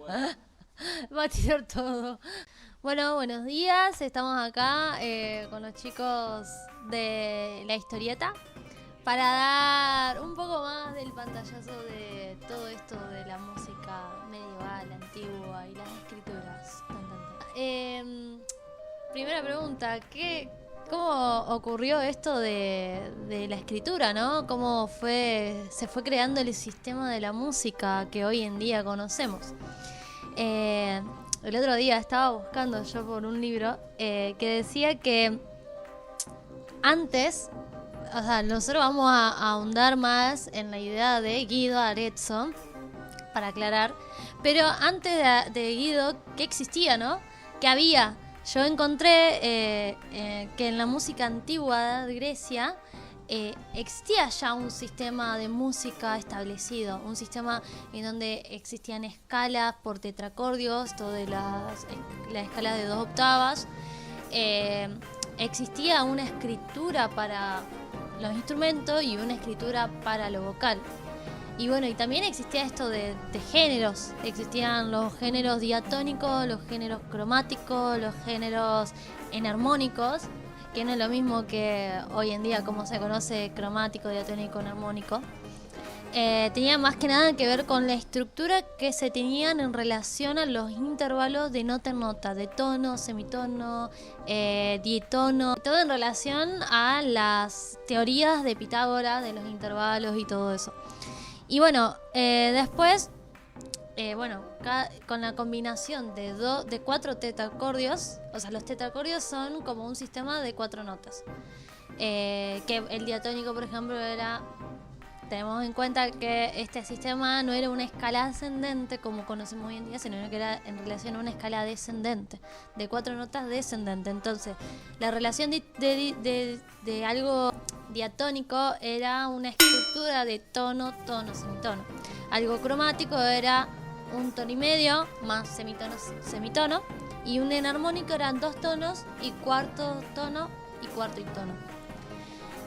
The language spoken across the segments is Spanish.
Va a tirar todo. Bueno, buenos días. Estamos acá con los chicos de la historieta para dar un poco más del pantallazo de todo esto de la música medieval, antigua y las escrituras. Primera pregunta, ¿cómo ocurrió esto de la escritura, no? ¿Cómo se fue creando el sistema de la música que hoy en día conocemos? El otro día estaba buscando yo por un libro que decía que antes, o sea, nosotros vamos a ahondar más en la idea de Guido Arezzo, para aclarar, pero antes de Guido, ¿qué existía, no? ¿Qué había? Yo encontré que en la música antigua de Grecia existía ya un sistema de música establecido, un sistema en donde existían escalas por tetracordios, esto de la escala de 2 octavas. Existía una escritura para los instrumentos y una escritura para lo vocal. Y bueno, y también existía esto de géneros. Existían los géneros diatónicos, los géneros cromáticos, los géneros enarmónicos, que no es lo mismo que hoy en día como se conoce cromático, diatónico, enarmónico. Tenía más que nada que ver con la estructura que se tenían en relación a los intervalos de nota en nota, de tono, semitono, dietono, todo en relación a las teorías de Pitágoras, de los intervalos y todo eso. Y bueno, después, con la combinación de 4 tetracordios, o sea, los tetracordios son como un sistema de 4 notas. Que el diatónico, por ejemplo, tenemos en cuenta que este sistema no era una escala ascendente como conocemos hoy en día, sino que era en relación a una escala descendente, de 4 notas descendente. Entonces, la relación de algo diatónico era una estructura de tono, tono, semitono. Algo cromático era un tono y medio más semitono, semitono. Y un enarmónico eran 2 tonos y cuarto tono y cuarto y tono.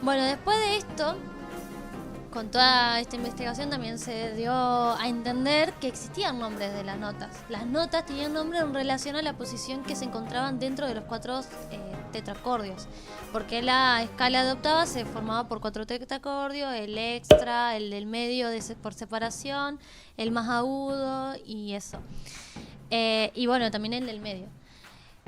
Bueno, después de esto, con toda esta investigación también se dio a entender que existían nombres de las notas. Las notas tenían nombre en relación a la posición que se encontraban dentro de los 4 tetracordios, porque la escala de octavas se formaba por 4 tetracordios, el extra, el del medio por separación, el más agudo y eso. Y bueno, también el del medio.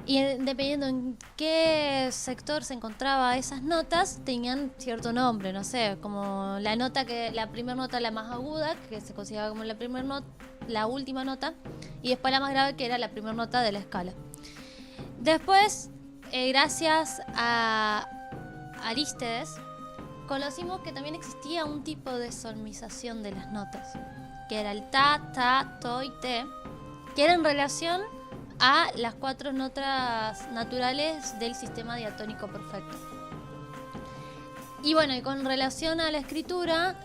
Y dependiendo en qué sector se encontraba esas notas, tenían cierto nombre, no sé, como la primera nota, la más aguda, que se consideraba como la última nota, y después la más grave, que era la primera nota de la escala. Después, gracias a Arístedes, conocimos que también existía un tipo de solmización de las notas, que era el ta, ta, to y te, que era en relación a las 4 notas naturales del sistema diatónico perfecto. Y bueno, y con relación a la escritura,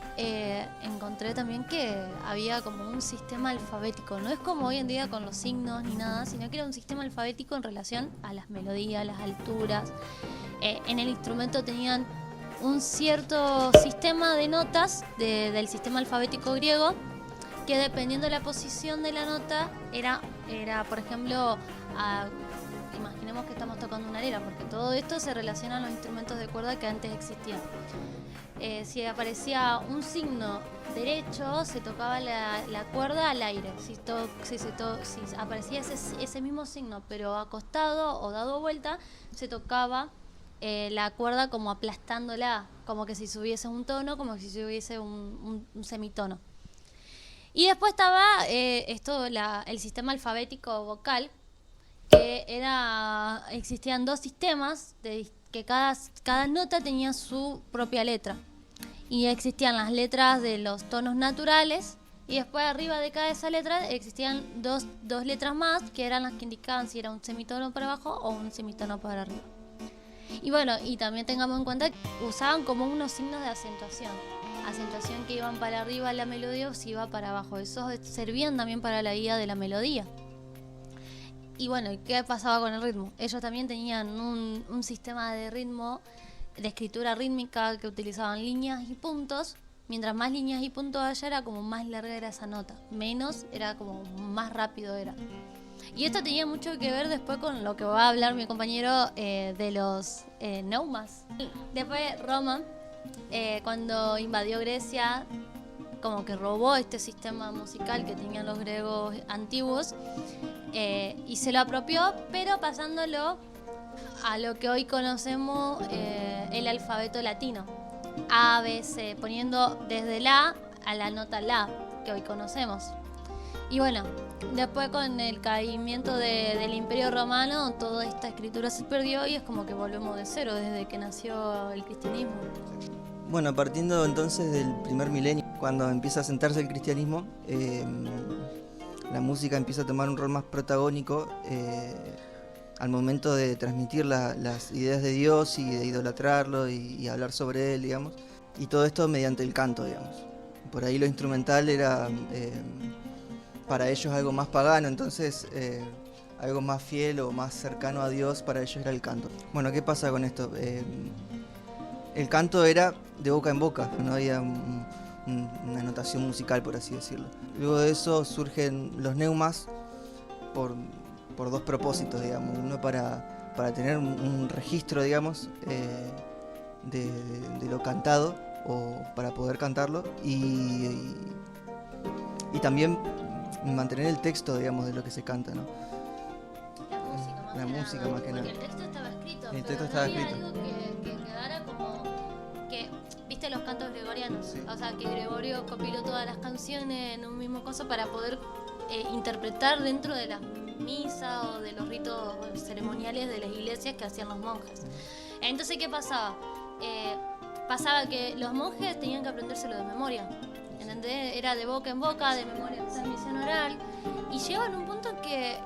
encontré también que había como un sistema alfabético. No es como hoy en día con los signos ni nada, sino que era un sistema alfabético en relación a las melodías, las alturas. En el instrumento tenían un cierto sistema de notas del sistema alfabético griego, que dependiendo de la posición de la nota era por ejemplo, imaginemos que estamos tocando una lira, porque todo esto se relaciona a los instrumentos de cuerda que antes existían. Si aparecía un signo derecho, se tocaba la cuerda al aire. Si aparecía ese mismo signo, pero acostado o dado vuelta, se tocaba la cuerda como aplastándola, como que si subiese un tono, como si subiese un semitono. Y después estaba el sistema alfabético vocal, que existían 2 sistemas, que cada nota tenía su propia letra. Y existían las letras de los tonos naturales, y después arriba de cada esa letra existían dos letras más, que eran las que indicaban si era un semitono para abajo o un semitono para arriba. Y bueno, y también tengamos en cuenta que usaban como unos signos de acentuación que iban para arriba la melodía o si iba para abajo. Esos servían también para la guía de la melodía. Y bueno, ¿qué pasaba con el ritmo? Ellos también tenían un sistema de ritmo, de escritura rítmica, que utilizaban líneas y puntos Mientras más líneas y puntos haya, era como más larga era esa nota. Menos era como más rápido era. Y esto tenía mucho que ver después con lo que va a hablar mi compañero de los neumas. Después Roma, cuando invadió Grecia, como que robó este sistema musical que tenían los griegos antiguos y se lo apropió, pero pasándolo a lo que hoy conocemos el alfabeto latino. A, B, C, poniendo desde la a la nota la que hoy conocemos. Y bueno, después con el caimiento del Imperio Romano, toda esta escritura se perdió y es como que volvemos de cero desde que nació el cristianismo. Bueno, partiendo entonces del primer milenio, cuando empieza a sentarse el cristianismo, la música empieza a tomar un rol más protagónico al momento de transmitir las ideas de Dios y de idolatrarlo y hablar sobre él, digamos. Y todo esto mediante el canto, digamos. Por ahí lo instrumental era para ellos algo más pagano, entonces algo más fiel o más cercano a Dios para ellos era el canto. Bueno, ¿qué pasa con esto? El canto era de boca en boca, no había una notación musical, por así decirlo. Luego de eso surgen los neumas por dos propósitos, digamos. Uno para tener un registro, digamos, de lo cantado o para poder cantarlo y también mantener el texto, digamos, de lo que se canta, ¿no? La música más que nada. Porque el texto estaba escrito. El texto estaba escrito. Algo que quedara como que, ¿viste los cantos gregorianos? Sí. O sea, que Gregorio compiló todas las canciones en un mismo coso para poder interpretar dentro de la misa o de los ritos ceremoniales de las iglesias que hacían los monjes. Entonces, ¿qué pasaba? Pasaba que los monjes tenían que aprendérselo de memoria. ¿Entendés? Era de boca en boca, de memoria, transmisión oral. Y llegaban a un punto que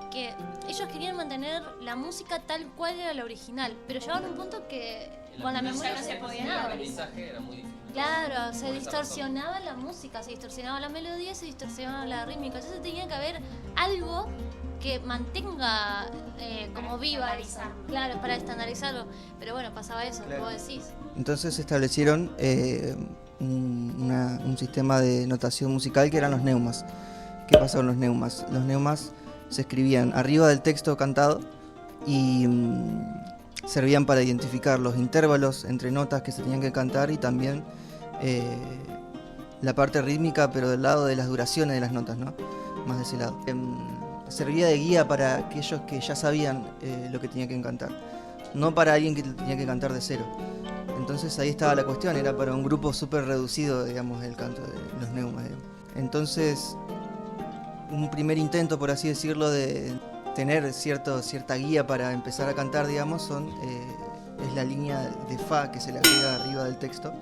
ellos querían mantener la música tal cual era la original, pero llegaban a un punto que con la memoria no se podía nada. El mensaje era muy difícil. Claro, se distorsionaba la música, se distorsionaba la melodía, se distorsionaba la rítmica. Entonces tenía que haber algo que mantenga como viva eso. Claro, para estandarizarlo. Pero bueno, pasaba eso, claro. Vos decís. Entonces establecieron un sistema de notación musical que eran los neumas. ¿Qué pasa con los neumas? Los neumas se escribían arriba del texto cantado y servían para identificar los intervalos entre notas que se tenían que cantar y también la parte rítmica, pero del lado de las duraciones de las notas, ¿no? Más de ese lado. Servía de guía para aquellos que ya sabían lo que tenían que cantar, no para alguien que tenía que cantar de cero. Entonces ahí estaba la cuestión, era para un grupo súper reducido, digamos, el canto de los neumas, digamos. Entonces, un primer intento, por así decirlo, de tener cierta guía para empezar a cantar, digamos, es la línea de fa que se le agrega arriba del texto,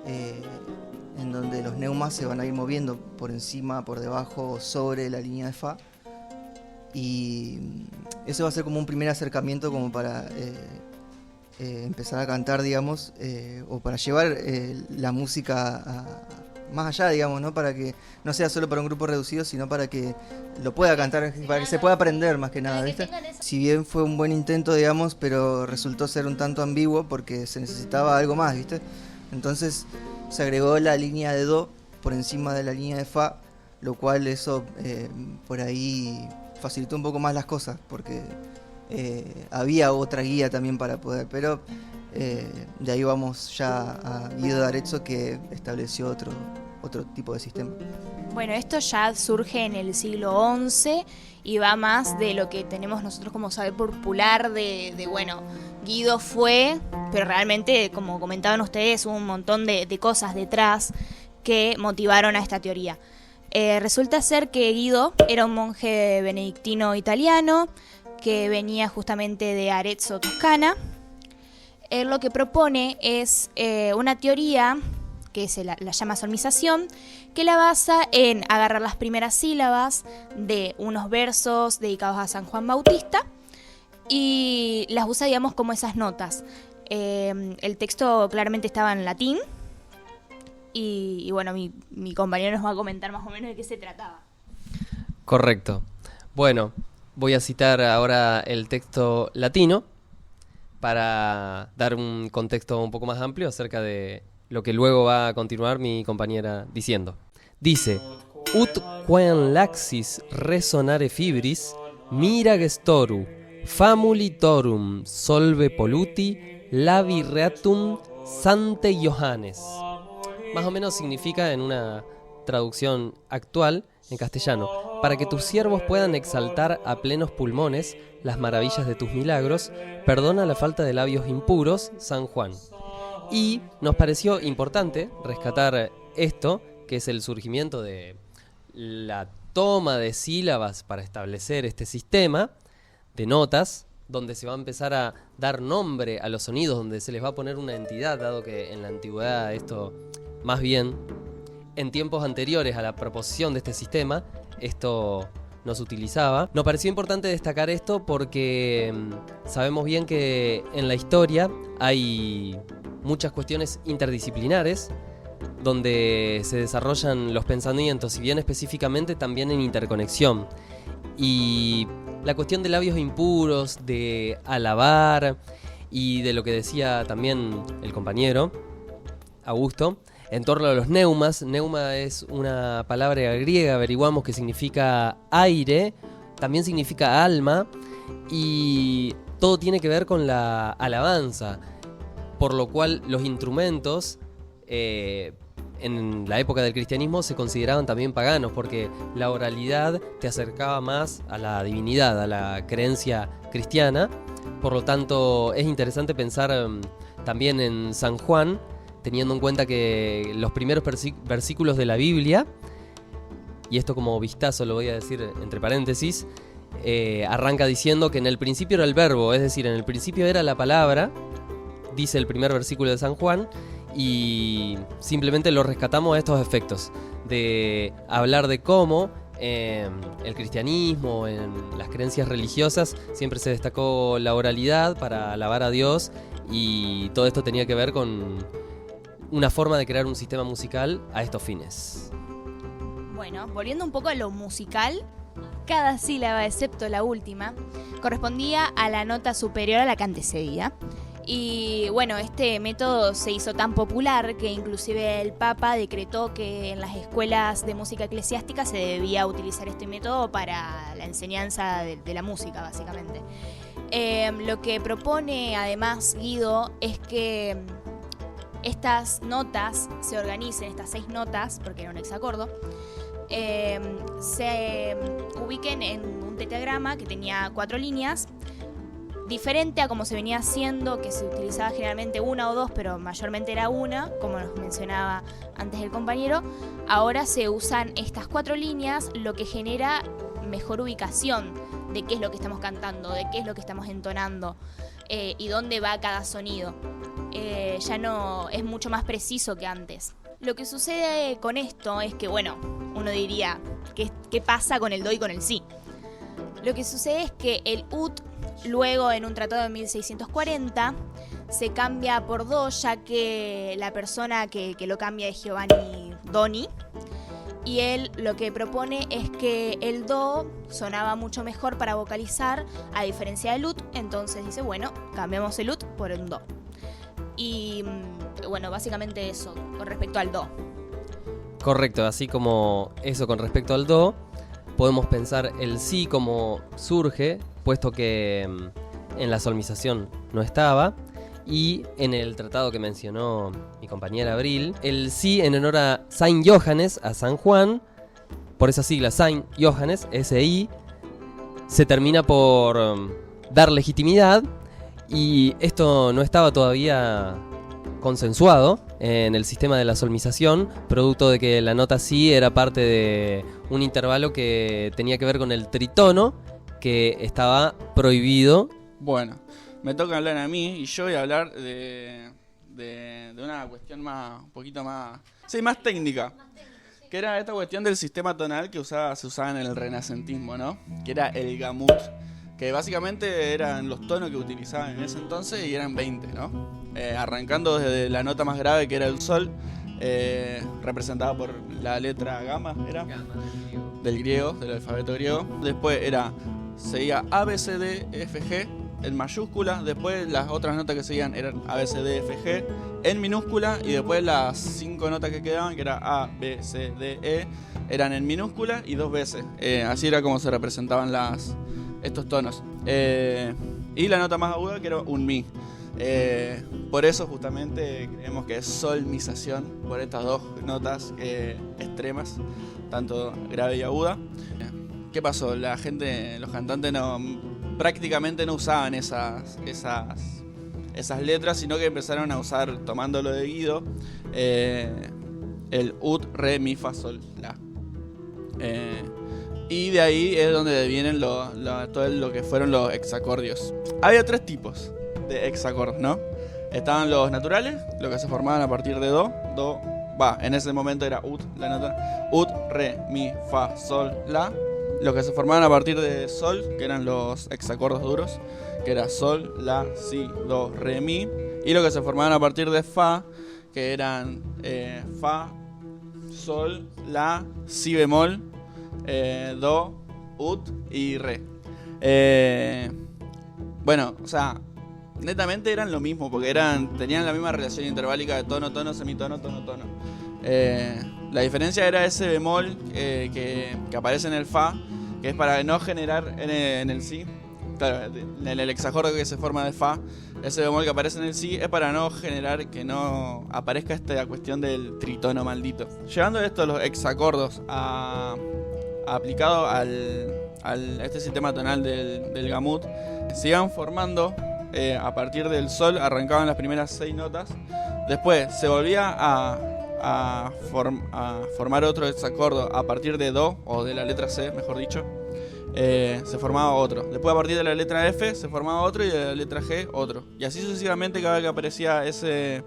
en donde los neumas se van a ir moviendo por encima, por debajo o sobre la línea de fa. Y eso va a ser como un primer acercamiento como para empezar a cantar, digamos, o para llevar la música más allá, digamos, ¿no? Para que no sea solo para un grupo reducido, sino para que lo pueda cantar, para que se pueda aprender más que nada, ¿viste? Si bien fue un buen intento, digamos, pero resultó ser un tanto ambiguo porque se necesitaba algo más, ¿viste? Entonces se agregó la línea de do por encima de la línea de fa, lo cual eso por ahí facilitó un poco más las cosas, porque había otra guía también para poder, pero de ahí vamos ya a Guido d'Arezzo, que estableció otro tipo de sistema. Bueno, esto ya surge en el siglo XI y va más de lo que tenemos nosotros como saber popular de bueno, Guido fue, pero realmente, como comentaban ustedes, hubo un montón de cosas detrás que motivaron a esta teoría. Resulta ser que Guido era un monje benedictino italiano que venía justamente de Arezzo, Toscana. Él lo que propone es una teoría que se la llama solmización, que la basa en agarrar las primeras sílabas de unos versos dedicados a San Juan Bautista y las usa, digamos, como esas notas. El texto claramente estaba en latín y bueno, mi compañero nos va a comentar más o menos de qué se trataba. Correcto. Bueno, voy a citar ahora el texto latino para dar un contexto un poco más amplio acerca de lo que luego va a continuar mi compañera diciendo. Dice: ut quem laxis resonare fibris, mira gestoru, famulitorum solve polluti, labi reatum sante Johannes. Más o menos significa, en una traducción actual en castellano: para que tus siervos puedan exaltar a plenos pulmones las maravillas de tus milagros, perdona la falta de labios impuros, San Juan. Y nos pareció importante rescatar esto, que es el surgimiento de la toma de sílabas para establecer este sistema de notas, donde se va a empezar a dar nombre a los sonidos, donde se les va a poner una entidad, dado que en la antigüedad esto, más bien en tiempos anteriores a la proposición de este sistema, esto no se utilizaba. Nos pareció importante destacar esto porque sabemos bien que en la historia hay muchas cuestiones interdisciplinares donde se desarrollan los pensamientos, y bien específicamente también en interconexión. Y la cuestión de labios impuros, de alabar, y de lo que decía también el compañero Augusto, en torno a los neumas. Neuma es una palabra griega, averiguamos, que significa aire, también significa alma, y todo tiene que ver con la alabanza, por lo cual los instrumentos en la época del cristianismo se consideraban también paganos, porque la oralidad te acercaba más a la divinidad, a la creencia cristiana. Por lo tanto, es interesante pensar también en San Juan, teniendo en cuenta que los primeros versículos de la Biblia, y esto como vistazo lo voy a decir entre paréntesis, arranca diciendo que en el principio era el verbo, es decir, en el principio era la palabra, dice el primer versículo de San Juan, y simplemente lo rescatamos a estos efectos, de hablar de cómo el cristianismo, en las creencias religiosas, siempre se destacó la oralidad para alabar a Dios, y todo esto tenía que ver con una forma de crear un sistema musical a estos fines. Bueno, volviendo un poco a lo musical, cada sílaba, excepto la última, correspondía a la nota superior a la que antecedía. Y bueno, este método se hizo tan popular que inclusive el Papa decretó que en las escuelas de música eclesiástica se debía utilizar este método para la enseñanza de la música, básicamente. Lo que propone además Guido es que estas notas se organicen, estas 6 notas, porque era un hexacordo, se ubiquen en un tetragrama que tenía 4 líneas, diferente a como se venía haciendo, que se utilizaba generalmente 1 o 2, pero mayormente era 1, como nos mencionaba antes el compañero. Ahora se usan estas 4 líneas, lo que genera mejor ubicación de qué es lo que estamos cantando, de qué es lo que estamos entonando, y dónde va cada sonido. Ya no es mucho más preciso que antes. Lo que sucede con esto es que, bueno, uno diría, ¿qué pasa con el do y con el si? Lo que sucede es que el ut, luego en un tratado de 1640, se cambia por do, ya que la persona que lo cambia es Giovanni Doni, y él lo que propone es que el do sonaba mucho mejor para vocalizar, a diferencia del ut. Entonces dice, bueno, cambiamos el ut por un do. Y bueno, básicamente eso con respecto al do. Correcto, así como eso con respecto al do, podemos pensar el si como surge, puesto que en la solmización no estaba, y en el tratado que mencionó mi compañera Abril, el si en honor a Saint Johannes, a San Juan, por esa sigla Saint Johannes, SI, se termina por dar legitimidad, y esto no estaba todavía consensuado en el sistema de la solmización, producto de que la nota si era parte de un intervalo que tenía que ver con el tritono, que estaba prohibido. Bueno, me toca hablar a mí, y yo voy a hablar de una cuestión un poquito más técnica, que era esta cuestión del sistema tonal que se usaba en el renacentismo, ¿no? Que era el gamut, que básicamente eran los tonos que utilizaban en ese entonces, y eran 20, ¿no? Arrancando desde la nota más grave, que era el sol, representada por la letra gamma, ¿era? Del griego, del alfabeto griego. Después seguía A, B, C, D, F, G, en mayúscula, después las otras notas que seguían eran A, B, C, D, F, G en minúscula, y después las 5 notas que quedaban, que era A, B, C, D, E, eran en minúscula y 2 veces. Así era como se representaban estos tonos. Y la nota más aguda, que era un Mi. Por eso justamente creemos que es solmización, por estas dos notas extremas, tanto grave y aguda. ¿Qué pasó? La gente, los cantantes prácticamente no usaban esas letras, sino que empezaron a usar, tomándolo de Guido, el ut, re, mi, fa, sol, la. Y de ahí es donde vienen todo lo que fueron los hexacordios. Había 3 tipos de hexacordos, ¿no? Estaban los naturales, los que se formaban a partir de do, en ese momento era ut, la nota, ut, re, mi, fa, sol, la. Los que se formaban a partir de sol, que eran los hexacordos duros, que era sol, la, si, do, re, mi. Y los que se formaban a partir de fa, que eran fa, sol, la, si bemol, do, ut y re. Bueno, o sea, netamente eran lo mismo, porque tenían la misma relación interválica de tono, tono, semitono, tono, tono. La diferencia era ese bemol que aparece en el fa, que es para no generar en el si. Claro, en el hexacordo que se forma de fa, ese bemol que aparece en el si es para no generar que no aparezca esta cuestión del tritono maldito. Llevando esto los hexacordos aplicado a este sistema tonal del gamut, se iban formando a partir del sol, arrancaban las primeras 6 notas, después se volvía a formar otro hexacordo a partir de do, o de la letra C, mejor dicho, se formaba otro. Después a partir de la letra F se formaba otro, y de la letra G otro. Y así sucesivamente, cada vez que aparecía ese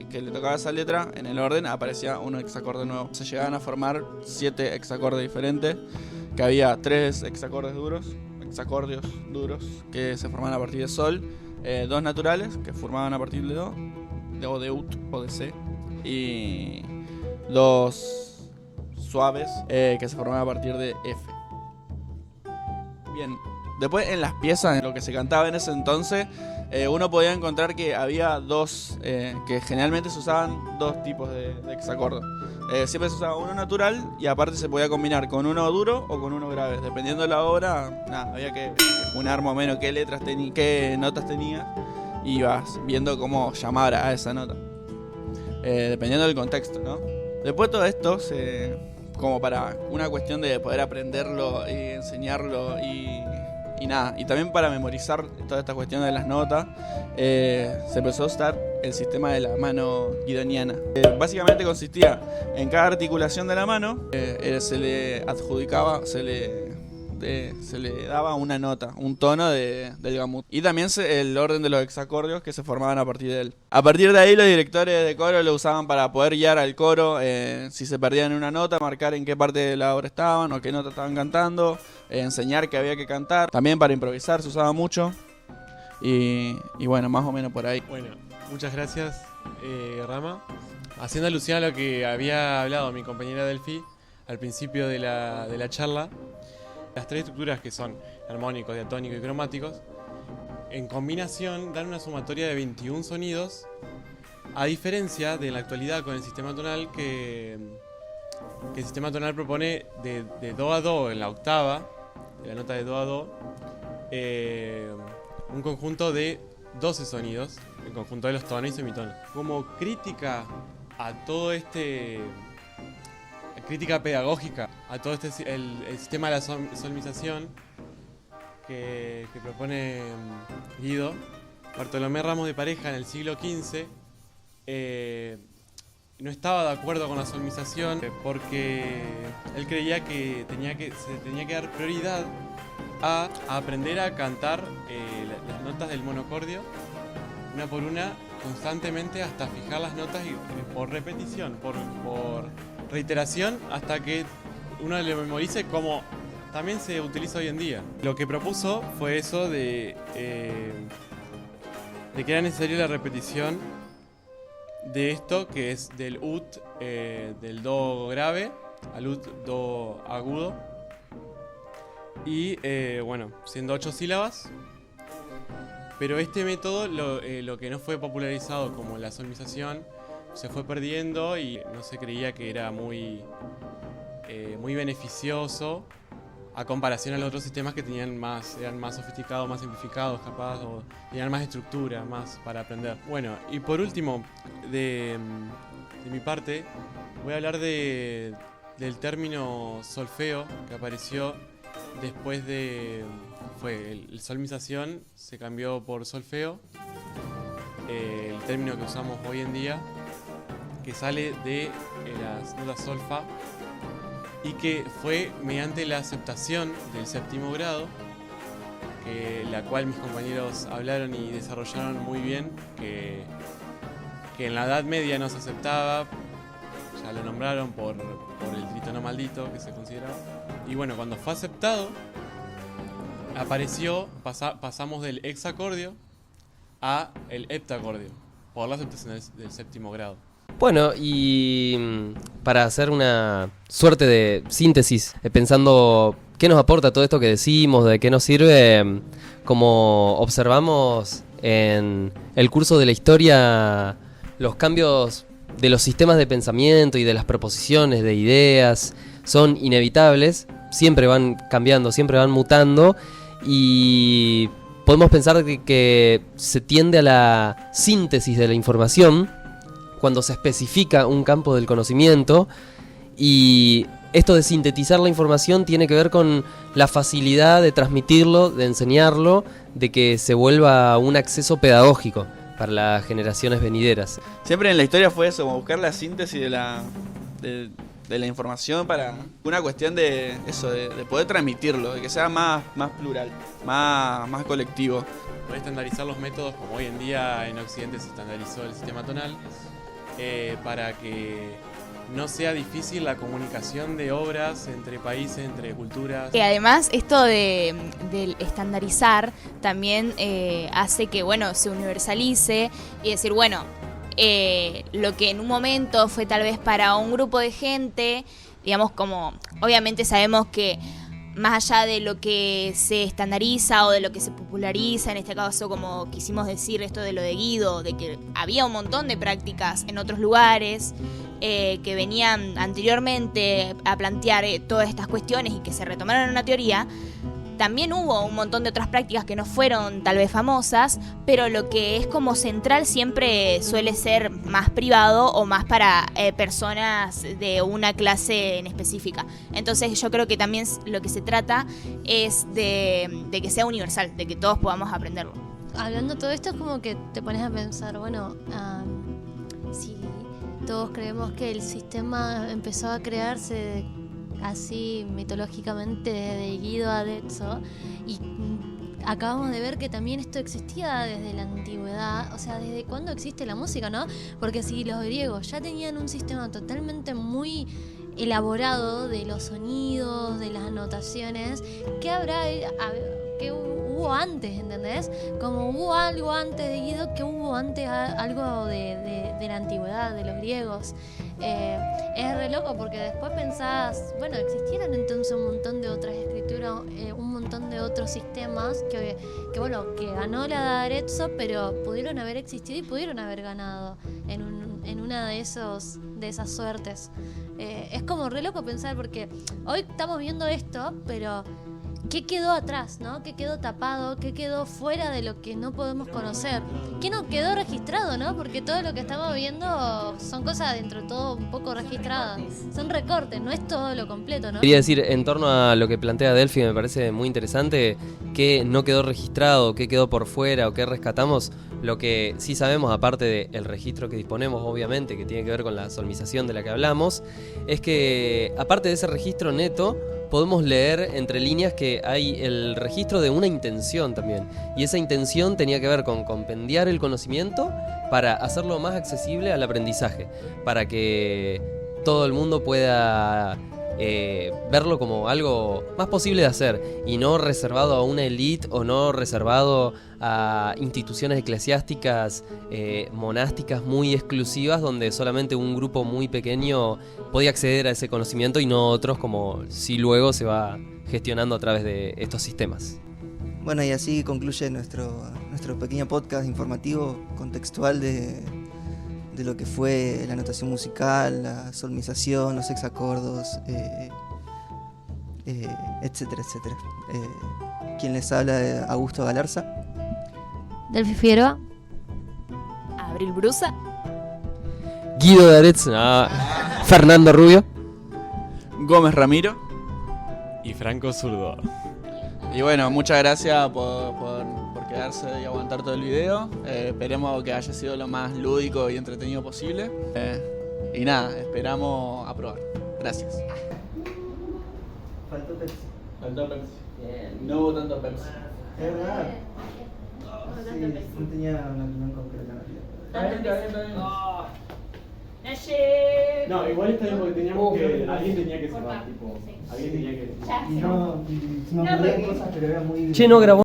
que le tocaba esa letra en el orden, aparecía un hexacorde nuevo. Se llegaban a formar 7 hexacordes diferentes, que había 3 hexacordios duros que se formaban a partir de sol, 2 naturales que formaban a partir de do, o de ut o de c, y 2 suaves que se formaban a partir de f. Bien, después en las piezas, en lo que se cantaba en ese entonces, uno podía encontrar que había que generalmente se usaban 2 tipos de hexacordos. Siempre se usaba uno natural, y aparte se podía combinar con uno duro o con uno grave. Dependiendo de la obra, había que unar más o menos qué notas tenía, y ibas viendo cómo llamar a esa nota. Dependiendo del contexto, ¿no? Después todo esto, como para una cuestión de poder aprenderlo y enseñarlo y nada, y también para memorizar toda esta cuestión de las notas, se empezó a usar el sistema de la mano guidoniana. Básicamente consistía en cada articulación de la mano, se le adjudicaba, se le daba una nota, un tono del gamut. Y también el orden de los hexacordios que se formaban a partir de él. A partir de ahí, los directores de coro lo usaban para poder guiar al coro, si se perdían en una nota, marcar en qué parte de la obra estaban o qué nota estaban cantando, enseñar que había que cantar. También para improvisar se usaba mucho. Y bueno, más o menos por ahí. Bueno, muchas gracias, Rama. Haciendo alusión a lo que había hablado mi compañera Delphi al principio de la charla, las 3 estructuras, que son armónicos, diatónicos y cromáticos, en combinación dan una sumatoria de 21 sonidos, a diferencia de la actualidad con el sistema tonal, que el sistema tonal propone de do a do en la octava, de la nota de do a do, un conjunto de 12 sonidos, el conjunto de los tonos y semitonos. Como crítica a todo crítica pedagógica a todo el sistema de la solmización que propone Guido, Bartolomé Ramos de Pareja en el siglo XV no estaba de acuerdo con la solmización, porque él creía que se tenía que dar prioridad a aprender a cantar las notas del monocordio una por una constantemente, hasta fijar las notas y por repetición, por reiteración, hasta que uno le memorice, como también se utiliza hoy en día. Lo que propuso fue eso de que era necesaria la repetición de esto, que es del ut, del do grave al ut, do agudo, y bueno, siendo 8 sílabas, Pero este método, lo que no fue popularizado como la solmización, se fue perdiendo y no se creía que era muy beneficioso a comparación a los otros sistemas que eran más sofisticados, más simplificados, capaz, o tenían más estructura, más para aprender. Bueno, y por último, de mi parte, voy a hablar del término solfeo que apareció después de... el solmización se cambió por solfeo, el término que usamos hoy en día, que sale de las notas solfa, y que fue mediante la aceptación del séptimo grado, la cual mis compañeros hablaron y desarrollaron muy bien, que en la Edad Media no se aceptaba, ya lo nombraron por el trítono maldito que se consideraba, y bueno, cuando fue aceptado, pasamos del hexacordio a el heptacordio, por la aceptación del séptimo grado. Bueno, y para hacer una suerte de síntesis, pensando qué nos aporta todo esto que decimos, de qué nos sirve, como observamos en el curso de la historia, los cambios de los sistemas de pensamiento y de las proposiciones de ideas son inevitables, siempre van cambiando, siempre van mutando, y podemos pensar que se tiende a la síntesis de la información cuando se especifica un campo del conocimiento, y esto de sintetizar la información tiene que ver con la facilidad de transmitirlo, de enseñarlo, de que se vuelva un acceso pedagógico para las generaciones venideras. Siempre en la historia fue eso, como buscar la síntesis de la información para una cuestión de eso, de poder transmitirlo, de que sea más plural, más colectivo. Poder estandarizar los métodos, como hoy en día en Occidente se estandarizó el sistema tonal, para que no sea difícil la comunicación de obras entre países, entre culturas. Y además esto del estandarizar también hace que se universalice y decir, lo que en un momento fue tal vez para un grupo de gente, digamos, como obviamente sabemos que más allá de lo que se estandariza o de lo que se populariza, en este caso como quisimos decir esto de lo de Guido, de que había un montón de prácticas en otros lugares que venían anteriormente a plantear todas estas cuestiones y que se retomaron en una teoría, también hubo un montón de otras prácticas que no fueron tal vez famosas, pero lo que es como central siempre suele ser más privado o más para personas de una clase en específica. Entonces yo creo que también lo que se trata es de que sea universal, de que todos podamos aprenderlo. Hablando de todo esto es como que te pones a pensar, si todos creemos que el sistema empezó a crearse así mitológicamente de Guido a Detso, y acabamos de ver que también esto existía desde la antigüedad, o sea, desde cuándo existe la música, ¿no? Porque si los griegos ya tenían un sistema totalmente muy elaborado de los sonidos, de las notaciones, ¿qué hubo antes, ¿entendés? Como hubo algo antes de Guido, que hubo antes algo de la antigüedad, de los griegos. Es re loco porque después pensás, existieron entonces un montón de otras escrituras, un montón de otros sistemas que ganó la de Arezzo, pero pudieron haber existido y pudieron haber ganado en una de esas suertes. Es como re loco pensar porque hoy estamos viendo esto, pero ¿qué quedó atrás, no? ¿Qué quedó tapado? ¿Qué quedó fuera de lo que no podemos conocer? ¿Qué no quedó registrado, no? Porque todo lo que estamos viendo son cosas dentro de todo un poco registradas. Son recortes, no es todo lo completo, ¿no? Quería decir, en torno a lo que plantea Delphi, me parece muy interesante qué no quedó registrado, qué quedó por fuera o qué rescatamos. Lo que sí sabemos, aparte del registro que disponemos, obviamente, que tiene que ver con la solmización de la que hablamos, es que aparte de ese registro neto, podemos leer entre líneas que hay el registro de una intención también. Y esa intención tenía que ver con compendiar el conocimiento para hacerlo más accesible al aprendizaje, para que todo el mundo pueda verlo como algo más posible de hacer y no reservado a una élite o no reservado a instituciones eclesiásticas monásticas muy exclusivas donde solamente un grupo muy pequeño podía acceder a ese conocimiento y no otros, como si luego se va gestionando a través de estos sistemas. Bueno, y así concluye nuestro pequeño podcast informativo, contextual de lo que fue la notación musical, la solmización, los hexacordos, etcétera, etcétera. Quien les habla es Augusto Galarza. Delphi Figueroa. Abril Brusa. Guido de Aretz, Fernando Rubio. Gómez Ramiro. Y Franco Zurdo. Y bueno, muchas gracias por quedarse y aguantar todo el video. Esperemos que haya sido lo más lúdico y entretenido posible. Y nada, esperamos aprobar. Gracias. Faltó Pepsi. Faltó Pepsi. No hubo tanto Pepsi. Es verdad. Sí, no tenía una opinión concreta. No, igual está bien porque teníamos que. Alguien tenía que cerrar, tipo. Alguien tenía que. Y no, se me ocurrían cosas, pero era muy... Che, no grabó.